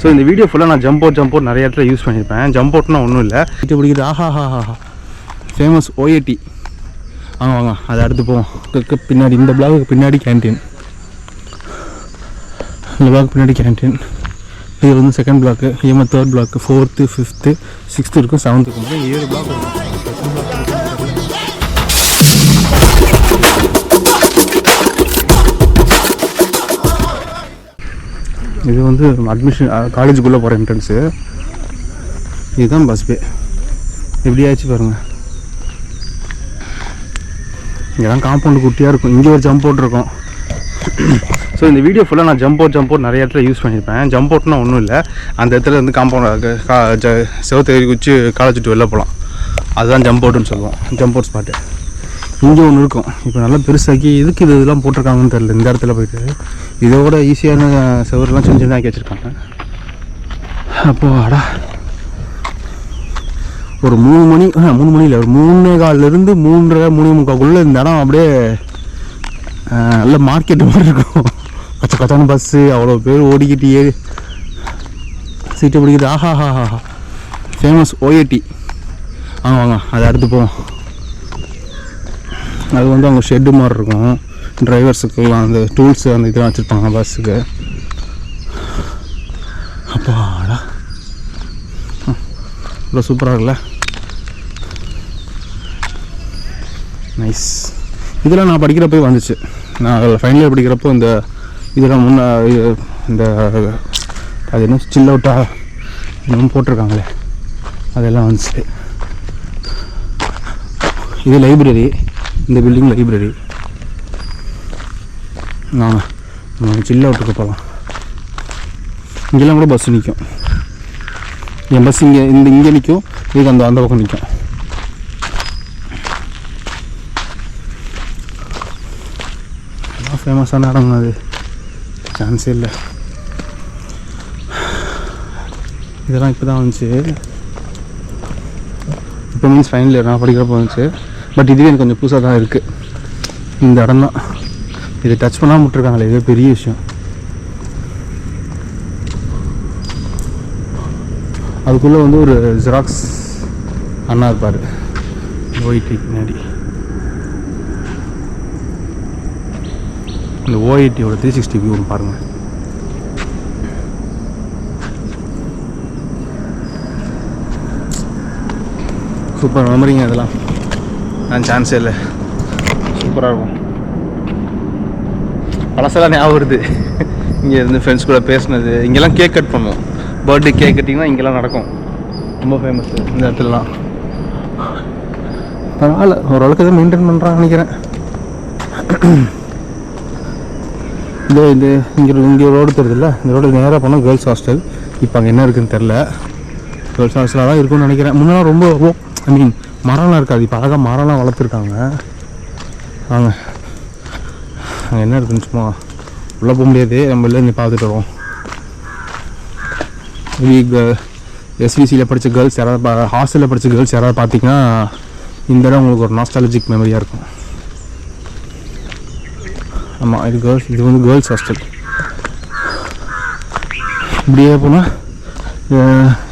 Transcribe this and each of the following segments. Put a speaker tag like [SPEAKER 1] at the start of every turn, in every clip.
[SPEAKER 1] So இந்த video ஃபுல்லாக நான் ஜம்ப் அவுட் நிறைய இடத்துல யூஸ் பண்ணியிருப்பேன். ஜம்ப் அவுட்னா ஒன்றும் இல்லை, இது பிடிக்குது. ஆஹா ஃபேமஸ் ஓஏடி. வாங்க அதை அடுத்து போவோம். பின்னாடி இந்த பிளாக்கு பின்னாடி கேன்டீன், இந்த பிளாக் பின்னாடி கேன்டீன். இது வந்து செகண்ட் பிளாக்கு, ஏமா third block, 4th 5th 6th இருக்கும், 7th இருக்கும். 7 பிளாக் இருக்கும். இது வந்து அட்மிஷன் காலேஜுக்குள்ளே போகிற என்ட்ரன்ஸு. இதுதான் பஸ் பே. எப்படி ஆச்சு பாருங்கள். இங்கே தான் காம்பவுண்டு குட்டியாக இருக்கும். இங்கே ஒரு ஜம்ப் அவுட் இருக்கும். ஸோ இந்த வீடியோ ஃபுல்லாக நான் ஜம்ப் அவுட் நிறைய இடத்துல யூஸ் பண்ணியிருப்பேன். ஜம்ப் அவுட்னா ஒன்றும் இல்லை, அந்த இடத்துல வந்து காம்பவுண்ட் செவத்தேறி குச்சி காலேஜ் விட்டு வெளில போகலாம். அதுதான் ஜம்ப் அவுட்டுன்னு சொல்லுவோம், ஜம்ப் அவுட் ஸ்பாட்டு. இங்கே ஒன்று இருக்கும். இப்போ நல்லா பெருசாக்கி எதுக்கு இதெல்லாம் போட்டிருக்காங்கன்னு தெரியல. இந்த இடத்துல போய்ட்டு இதோட ஈஸியான செவரெலாம் சின்ன சின்ன ஆக்கி வச்சுருக்காங்க. அப்போது அடா ஒரு 3 மணி இல்லை, ஒரு 3:15 3:30 இந்த இடம் அப்படியே நல்ல மார்க்கெட்டு மாதிரி இருக்கும். கச்சான பஸ்ஸு, அவ்வளோ பேர் ஓடிக்கிட்டு சீட்டை பிடிக்குது. ஆஹா ஃபேமஸ் ஓஏடி. வாங்க அதை அடுத்து போவோம். அது வந்து அவங்க ஷெட்டு மாதிரி இருக்கும். டிரைவர்ஸுக்கெல்லாம் அந்த டூல்ஸு அந்த இதெல்லாம் வச்சுருப்பாங்க பஸ்ஸுக்கு. அப்பாடா இவ்வளோ சூப்பராக இருக்குல்ல, நைஸ். இதெல்லாம் நான் படிக்கிறப்போ வந்துச்சு. நான் ஃபைனல் இயர் படிக்கிறப்போ இந்த இதெல்லாம் இந்த அது என்ன சில் அவுட்டாக இன்னும் போட்டிருக்காங்களே அதெல்லாம் வந்துச்சு. இது லைப்ரரி, இந்த பில்டிங் லைப்ரரி. நாங்கள் சில் அவுட்டுக்கு போகலாம். இங்கெல்லாம் கூட பஸ் நிற்கும். என் பஸ் இங்கே நிற்கும், இதுக்கு அந்த பக்கம் நிற்கும். ஃபேமஸான இடம் அது, சான்ஸே இல்லை. இதெல்லாம் இப்போ தான் வந்துச்சு. இப்போ மீன்ஸ் ஃபைனல் இயர் நான் படிக்கிறப்போ வந்துச்சு. பட் இதுவே எனக்கு கொஞ்சம் புதுசாக தான் இருக்குது. இந்த இடம் தான், இதை டச் பண்ணாமல் விட்டுருக்காங்களே, இதே பெரிய விஷயம். அதுக்குள்ளே வந்து ஒரு ஜெராக்ஸ் அண்ணா இருப்பார் ஓஐடி பின்னாடி. இந்த ஓஐடியோட 360 வியூ பாருங்கள். சூப்பர் மெமரிங்க அதெல்லாம், நான் சான்ஸே இல்லை. சூப்பராக இருக்கும். பழசெல்லாம் ஞாபகம் வருது. இங்கே இருந்து ஃப்ரெண்ட்ஸ் கூட பேசினது. இங்கெல்லாம் கேக் கட் பண்ணுவோம். பர்த்டே கேக் கட்டிங்கன்னா இங்கெல்லாம் நடக்கும். ரொம்ப ஃபேமஸ்ஸு இந்த இடத்துலலாம். பரவாயில்ல, ஓரளவுக்கு தான் மெயின்டைன் பண்ணுறான்னு நினைக்கிறேன். இங்கே ரோடு தெரியுதுல்ல, இந்த ரோடு நேராக போனால் கேர்ள்ஸ் ஹாஸ்டல். இப்போ அங்கே என்ன இருக்குதுன்னு தெரில. கேர்ள்ஸ் ஹாஸ்டலாக தான் இருக்குன்னு நினைக்கிறேன். முன்னெல்லாம் ரொம்ப மரம்லாம் இருக்காது, இப்போ அழகாக மரம்லாம் வளர்த்துருக்காங்க. வாங்க அங்கே என்ன இருக்குன்னு சும்மா உள்ளே போக முடியாது, நம்ம இல்லை பார்த்துட்டு வருவோம். எஸ்விசியில் படித்த கேர்ள்ஸ் யாராவது, ஹாஸ்டலில் படித்த கேர்ள்ஸ் யாராவது பார்த்தீங்கன்னா இந்த இடம் உங்களுக்கு ஒரு நாஸ்டாலஜிக் மெமரியாக இருக்கும். ஆமாம், இது வந்து கேர்ள்ஸ் ஹாஸ்டல். இப்படியே போனால்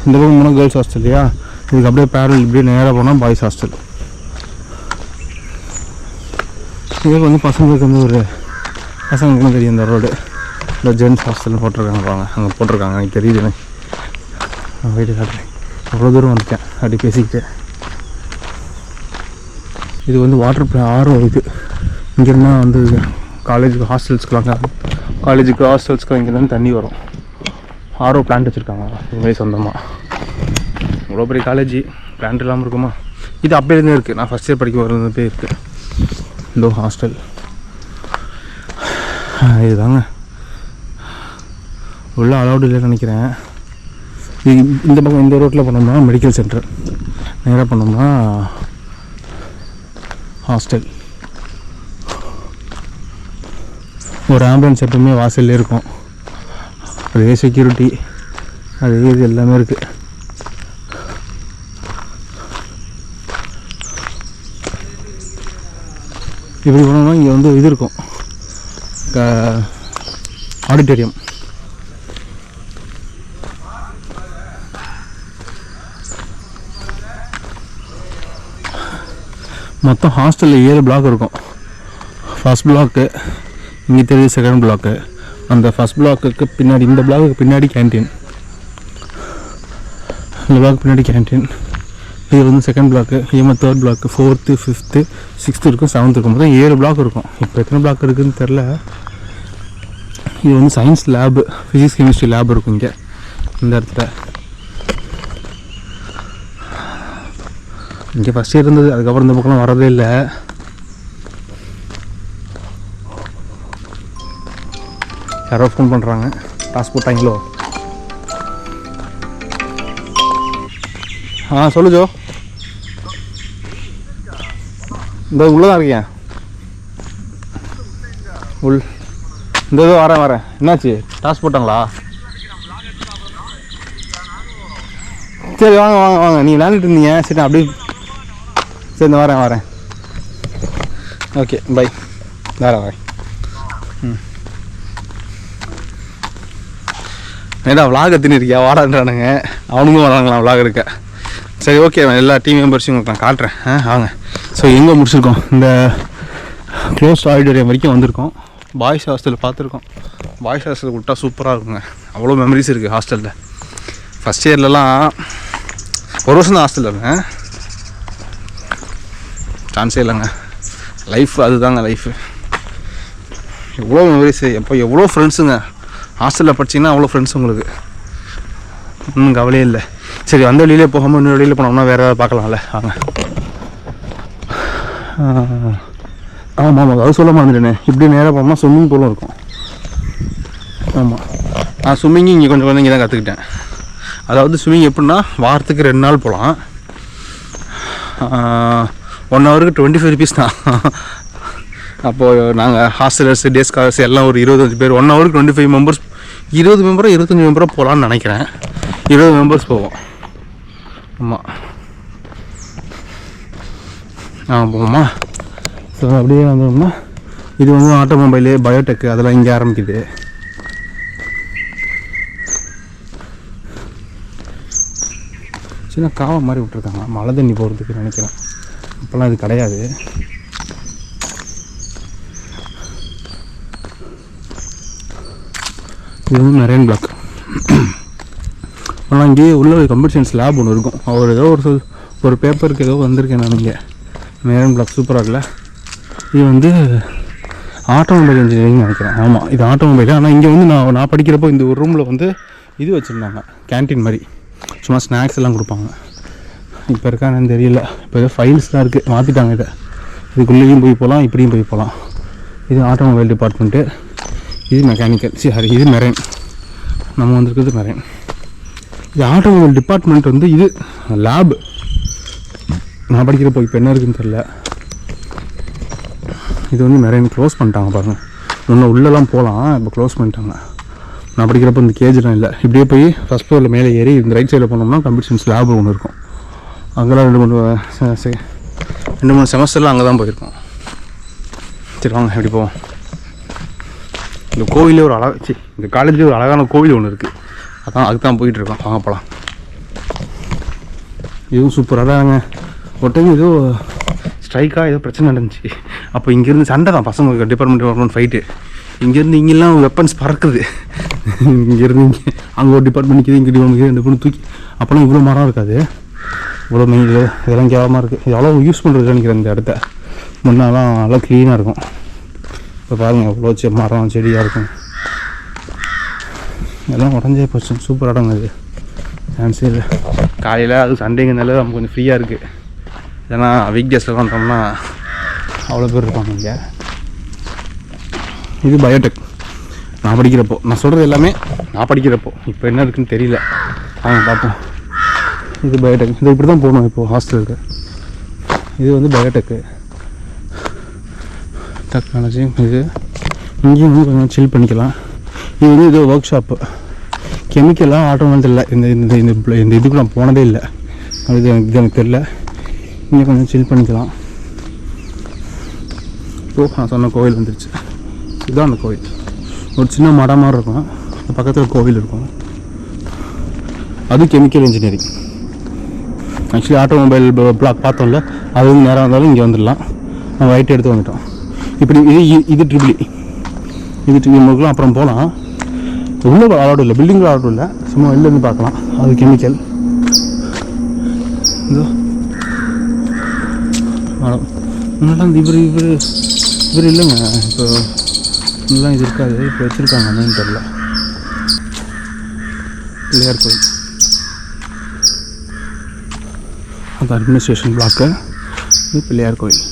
[SPEAKER 1] இந்த பக்கம் போனால் கேர்ள்ஸ் ஹாஸ்டல் இல்லையா, இதுக்கு அப்படியே பேரல் இப்படியே நேராக போனால் பாய்ஸ் ஹாஸ்டல். இதுக்கு வந்து பசங்களுக்கு வந்து ஒரு பசங்களுக்குலாம் தெரியும் இந்த ரோடு. இந்த ஜென்ஸ் ஹாஸ்டல்னு போட்டிருக்காங்க. வாங்க அங்கே போட்டிருக்காங்க, எனக்கு தெரியுது. நான் போயிட்டு காட்டுறேன். அவ்வளோ தூரம் வந்துட்டேன் அப்படி பேசிக்கிட்டு. இது வந்து வாட்டர் ஆரோ. இது இங்கேருந்தா வந்து காலேஜுக்கு ஹாஸ்டல்ஸ்க்குலாம் இங்கேருந்து தண்ணி வரும். ஆரோ பிளான்ட் வச்சுருக்காங்க இதுமாதிரி சொந்தமாக. இவ்வளோ பெரிய காலேஜ் பிளான்ட் இல்லாமல் இருக்குமா? இது அப்போலேருந்தே இருக்குது. நான் ஃபஸ்ட் இயர் படிக்க வரப்பே இருக்குது இந்த ஹாஸ்டல். இதுதாங்க உள்ள அலௌடு இல்லைன்னு நினைக்கிறேன். இந்த பக்கம் இந்த ரோட்டில் போனோம்னா மெடிக்கல் சென்டர், நேராக போனோம்னா ஹாஸ்டல். ஒரு ஆம்புலன்ஸ் எப்பவுமே வாசல்லே இருக்கும். அதே செக்யூரிட்டி, அதே இது எல்லாமே இருக்குது. இப்படி போனோம்னா இங்கே வந்து இது இருக்கும், ஆடிட்டோரியம். மொத்தம் ஹாஸ்டலில் 7 பிளாக் இருக்கும். ஃபஸ்ட் பிளாக்கு இங்கே தெரியுது, செகண்ட் பிளாக்கு. அந்த ஃபஸ்ட் பிளாக்குக்கு பின்னாடி, இந்த பிளாக்குக்கு பின்னாடி கேன்டீன், இந்த பிளாக் பின்னாடி கேன்டீன். இது வந்து செகண்ட் பிளாக்கு, இவன் third block, 4th 5th 6th இருக்கும், 7th இருக்கும். மொத்தம் 7 பிளாக் இருக்கும். இப்போ எத்தனை பிளாக் இருக்குதுன்னு தெரில. இது வந்து science lab, physics chemistry lab இருக்கும் இங்கே இந்த இடத்துல. இங்கே ஃபஸ்ட் இயர் இருந்தது, அதுக்கப்புறம் இந்த பக்கம் வரதே இல்லை. யாரோ ஃபோன் பண்ணுறாங்க, டாஸ் போட்டாங்களோ? சொல்லு ஜோ. இந்த உள்ளே தான் இருக்கேன். இந்த இதோ வரேன். என்னாச்சு, டாஸ் போட்டாங்களா? சரி வாங்க. நீங்கள் விளையாண்டுட்டு இருந்தீங்க. சரி நான் அப்படியே, சரி இந்த வரேன். Okay bye. வரேன். ஏடா விளாக் எத்தினிருக்கியா, வாடான்றானுங்க. அவனுங்களும் வராங்களா விளாக் இருக்க. சரி ஓகே, எல்லா டீம் மெம்பர்ஸையும் உங்களுக்கு நான் காட்டுறேன். வாங்க. ஸோ எங்கே முடிச்சிருக்கோம், இந்த க்ளோஸ் ஆடிட்டோரியம் வரைக்கும் வந்திருக்கோம். பாய்ஸ் ஹாஸ்டல் பார்த்துருக்கோம். பாய்ஸ் ஹாஸ்டல் விட்டால் சூப்பராக இருக்குங்க. அவ்வளோ மெமரிஸ் இருக்குது ஹாஸ்டலில். ஃபஸ்ட் இயர்லலாம் 1 வருஷம் தான் ஹாஸ்டலில் இருந்தேன். சான்ஸே இல்லைங்க. லைஃப் அதுதாங்க லைஃபு. எவ்வளோ மெமரிஸு, எவ்வளோ ஃப்ரெண்ட்ஸுங்க. ஹாஸ்டலில் படிச்சிங்கன்னா அவ்வளோ ஃப்ரெண்ட்ஸ் உங்களுக்கு. ஒன்றும் கவலையே இல்லை. சரி அந்த வழியிலே போகாமல் இன்னொரு வழியில் போனோம்னா வேறு ஏதாவது பார்க்கலாம்ல. வாங்க. ஆமாம் அது சொல்ல மாட்டேனே. இப்படி நேராக போனோம்னா ஸ்விம்மிங் பூலும் இருக்கும். ஆமாம், நான் ஸ்விம்மிங்கு இங்கே கொஞ்சம் இங்கே தான் கற்றுக்கிட்டேன். அதாவது ஸ்விம்மிங் எப்படின்னா, வாரத்துக்கு 2 நாள் போகலாம். 1 ஹவருக்கு 25 rupees தான். அப்போது நாங்கள் ஹாஸ்டலர்ஸ், டே ஸ்காலர்ஸ் எல்லாம் ஒரு 25 பேர். 1 ஹவருக்கு 25 மெம்பர்ஸ், 20 மெம்பரோ 25 மெம்பரோ போகலான்னு நினைக்கிறேன். 20 மெம்பர்ஸ் போவோம். ஆமாம் போவோமா. ஸோ அப்படியே வந்தோம்னா இது வந்து ஆட்டோமொபைலு, பயோடெக்கு அதெல்லாம் இங்கே ஆரம்பிக்குது. சின்ன காவை மாதிரி விட்ருக்காங்க, மழை தண்ணி போகிறதுக்கு நினைக்கிறேன். இப்போல்லாம் இது கிடையாது. இது வந்து மெரைன் பிளாக். ஆனால் இங்கேயே உள்ள ஒரு கம்ப்யூட்டர் சயின்ஸ் லேப் ஒன்று இருக்கும். அவர் ஏதோ ஒரு பேப்பருக்கு ஏதோ வந்திருக்கேன் நான் இங்கே. மெரைன் பிளாக் சூப்பராக இருக்குல்ல. இது வந்து ஆட்டோமொபைல் இன்ஜினியரிங் நினைக்கிறேன். ஆமாம், இது ஆட்டோமொபைல். ஆனால் இங்கே வந்து நான் படிக்கிறப்போ இந்த ஒரு ரூமில் வந்து இது வச்சுருந்தாங்க, கேன்டீன் மாதிரி. சும்மா ஸ்நாக்ஸ் எல்லாம் கொடுப்பாங்க. இப்போ இருக்கான்னு தெரியல. இப்போ ஏதோ ஃபைல்ஸ் தான் இருக்குது, மாற்றிட்டாங்க. இதுக்குள்ளேயும் போய் போகலாம், இப்படியும் போய் போகலாம். இது ஆட்டோமொபைல் டிபார்ட்மெண்ட்டு. இது மெக்கானிக்கல். சரி, இது மெரைன். நம்ம வந்துருக்கிறது மெரைன். இது ஆட்டோமொபைல் டிபார்ட்மெண்ட் வந்து இது லேபு. நான் படிக்கிறப்போ இப்போ என்ன இருக்குதுன்னு தெரில. இது வந்து மெரைன் க்ளோஸ் பண்ணிட்டாங்க பாருங்கள். இன்னும் உள்ளெல்லாம் போகலாம், இப்போ க்ளோஸ் பண்ணிட்டாங்க. நான் படிக்கிறப்போ இந்த கேஜ்லாம் இல்லை. இப்படியே போய் ஃபஸ்ட் ஃப்ளோரில் மேலே ஏறி இந்த ரைட் சைடில் போனோம்னா கம்ப்யூட்டர் சயின்ஸ் லேப் ஒன்று இருக்கும். அங்கெல்லாம் 2-3 செமஸ்டர்லாம் அங்கே தான் போயிருக்கோம். சரி வாங்க எப்படி போவோம். இந்த கோவிலே ஒரு இந்த காலேஜ்லேயே ஒரு அழகான கோவில் ஒன்று இருக்குது. அதுக்கு தான் போயிட்டுருக்கோம். வாங்க போகலாம். இதுவும் சூப்பராக தாங்க. ஒரு டைம் ஏதோ ஸ்ட்ரைக்காக ஏதோ பிரச்சனை நடந்துச்சு. அப்போ இங்கேருந்து சண்டை தான், பசங்க டிபார்ட்மெண்ட் ஃபைட்டு. இங்கேருந்து இங்கெல்லாம் வெப்பன்ஸ் பறக்குது. இங்கேருந்து இங்கே அங்கே ஒரு டிபார்ட்மெண்ட் நிற்கிது, இங்கே டிபார்ட்மெண்ட் இந்த பொண்ணு தூக்கி. அப்போலாம் இவ்வளோ மரம் இருக்காது, இவ்வளோ மெயின் இதெல்லாம் கேவலமாக இருக்குது. இது அவ்வளோ யூஸ் பண்ணுறது நினைக்கிறேன் இந்த இடத்த. முன்னாலாம் நல்லா க்ளீனாக இருக்கும். இப்போ பாருங்கள் எவ்வளோ மரம் செடியாக இருக்கும். எல்லாம் உடஞ்சே போச்சு. சூப்பர் இடங்க இது. சான்ஸே இல்லை. காலையில் அது சண்டேங்கிறதுனால நம்ம கொஞ்சம் ஃப்ரீயாக இருக்குது. ஏன்னா வீக் டேஸில் வந்தோம்னா அவ்வளோ பேர் இருப்பாங்க இங்கே. இது பயோடெக். நான் படிக்கிறப்போ, நான் சொல்கிறது எல்லாமே நான் படிக்கிறப்போ. இப்போ என்ன இருக்குதுன்னு தெரியல. வாங்க பார்ப்போம். இது பயோடெக். இது இப்படி தான் போகணும் இப்போது ஹாஸ்டலுக்கு. இது வந்து பயோடெக்கு டெக்னாலஜி. இது இங்கேயும் வந்து கொஞ்சம் சில் பண்ணிக்கலாம். இது வந்து இது ஒர்க் ஷாப்பு. கெமிக்கலாக ஆட்டோமொபைல் இல்லை. இந்த இதுக்கு நான் போனதே இல்லை. இது எனக்கு தெரில. இங்கே கொஞ்சம் சில் பண்ணிக்கலாம். நான் சொன்ன கோவில் வந்துருச்சு. இதுதான் அந்த கோவில். ஒரு சின்ன மடம் மாதிரி இருக்கும். பக்கத்தில் கோவில் இருக்கும். அது chemical engineering. Actually automobile block பார்த்தோம்ல, அது வந்து நேராக வந்தாலும் இங்கே வந்துடலாம். நம்ம ரைட் எடுத்து வந்துட்டோம். இப்படி இது ட்ரிபிளி, இது ட்ரிபிளி அப்புறம் போகலாம். உள்ளே அலௌடு இல்லை, பில்டிங்கில் அலௌடு இல்லை, சும்மா வெளிலேருந்து பார்க்கலாம். அது கெமிக்கல். இதோ முன்னெல்லாம் இவர் இல்லைங்க. இப்போ இதெல்லாம் இது இருக்காது, இப்போ வச்சுருக்காங்க என்னன்னு தெரியல. பிள்ளையார் கோயில் அந்த அட்மினிஸ்ட்ரேஷன் பிளாக்கு, இது பிள்ளையார் கோயில்.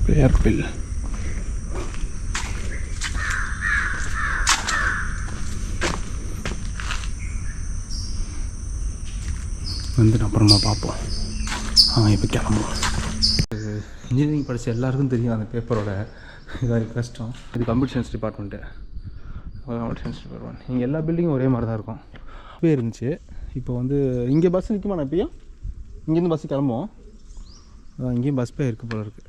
[SPEAKER 1] பிள்ளையார் கோயில் வந்து அப்புறமா பார்ப்போம். இப்போ கிளம்புவோம். இன்ஜினியரிங் படித்த எல்லாருக்கும் தெரியும் அந்த பேப்பரோட இதாக கஷ்டம். இது கம்ப்யூட்டர் சயின்ஸ் டிபார்ட்மெண்ட்டு. இங்கே எல்லா பில்டிங்கும் ஒரே மாதிரி தான் இருக்கும். இப்போ இருந்துச்சு. இப்போ வந்து இங்கே பஸ் நிற்குமா? நான் இப்பயும் இங்கேருந்து பஸ்ஸு கிளம்புவோம். இங்கேயும் பஸ் பே இருக்குது போல இருக்குது.